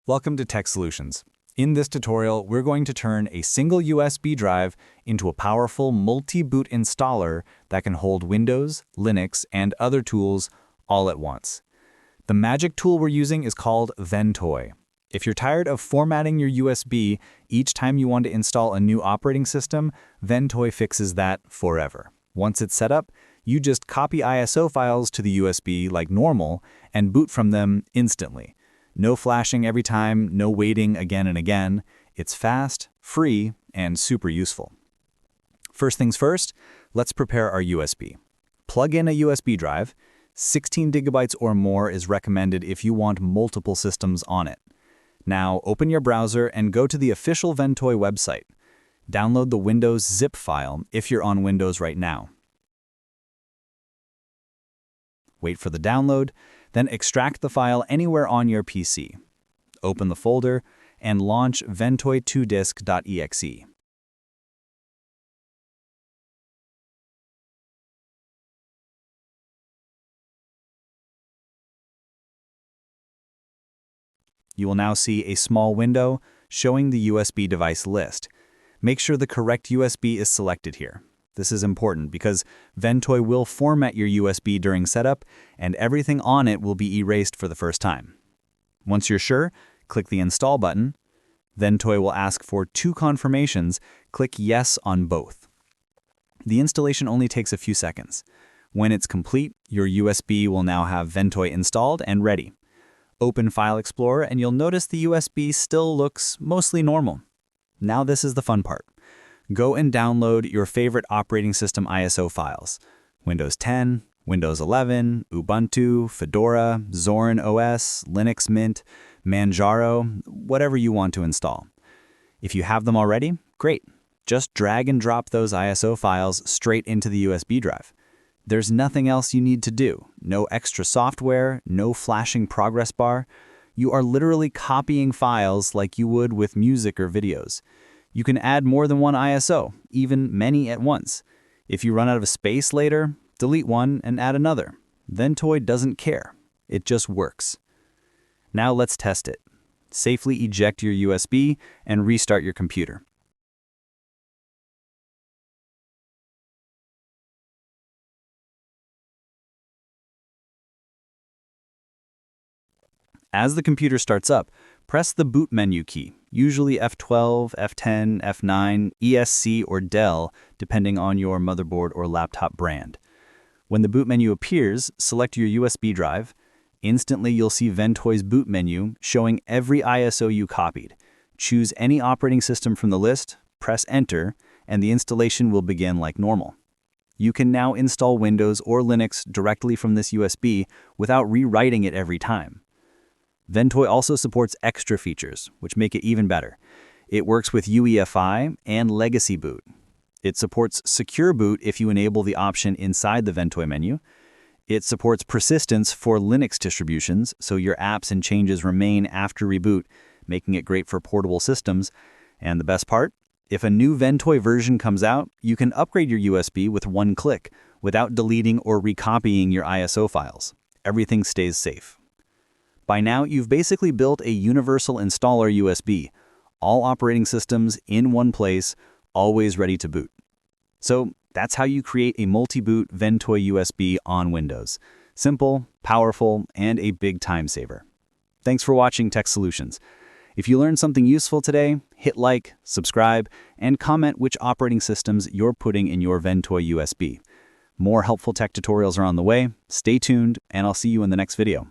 Welcome to Tech Solutions. In this tutorial, we're going to turn a single USB drive into a powerful multi-boot installer that can hold Windows, Linux, and other tools all at once. The magic tool we're using is called Ventoy. If you're tired of formatting your USB each time you want to install a new operating system, Ventoy fixes that forever. Once it's set up, you just copy ISO files to the USB like normal and boot from them instantly. No flashing every time, no waiting again and again. It's fast, free, and super useful. First things first, let's prepare our USB. Plug in a USB drive. 16 gigabytes or more is recommended if you want multiple systems on it. Now open your browser and go to the official Ventoy website. Download the Windows zip file if you're on Windows right now. Wait for the download, then extract the file anywhere on your PC. Open the folder and launch ventoy2disk.exe. You will now see a small window showing the USB device list. Make sure the correct USB is selected here. This is important because Ventoy will format your USB during setup and everything on it will be erased for the first time. Once you're sure, click the Install button. Ventoy will ask for 2 confirmations. Click Yes on both. The installation only takes a few seconds. When it's complete, your USB will now have Ventoy installed and ready. Open File Explorer and you'll notice the USB still looks mostly normal. Now this is the fun part. Go and download your favorite operating system ISO files. Windows 10, Windows 11, Ubuntu, Fedora, Zorin OS, Linux Mint, Manjaro, whatever you want to install. If you have them already, great. Just drag and drop those ISO files straight into the USB drive. There's nothing else you need to do. No extra software, no flashing progress bar. You are literally copying files like you would with music or videos. You can add more than one ISO, even many at once. If you run out of space later, delete one and add another. Ventoy doesn't care. It just works. Now let's test it. Safely eject your USB and restart your computer. As the computer starts up, press the boot menu key, usually F12, F10, F9, ESC, or Dell, depending on your motherboard or laptop brand. When the boot menu appears, select your USB drive. Instantly, you'll see Ventoy's boot menu showing every ISO you copied. Choose any operating system from the list, press Enter, and the installation will begin like normal. You can now install Windows or Linux directly from this USB without rewriting it every time. Ventoy also supports extra features, which make it even better. It works with UEFI and Legacy Boot. It supports Secure Boot if you enable the option inside the Ventoy menu. It supports persistence for Linux distributions, so your apps and changes remain after reboot, making it great for portable systems. And the best part? If a new Ventoy version comes out, you can upgrade your USB with one click, without deleting or recopying your ISO files. Everything stays safe. By now, you've basically built a universal installer USB, all operating systems in one place, always ready to boot. So that's how you create a multi-boot Ventoy USB on Windows. Simple, powerful, and a big time saver. Thanks for watching Tech Solutions. If you learned something useful today, hit like, subscribe, and comment which operating systems you're putting in your Ventoy USB. More helpful tech tutorials are on the way. Stay tuned, and I'll see you in the next video.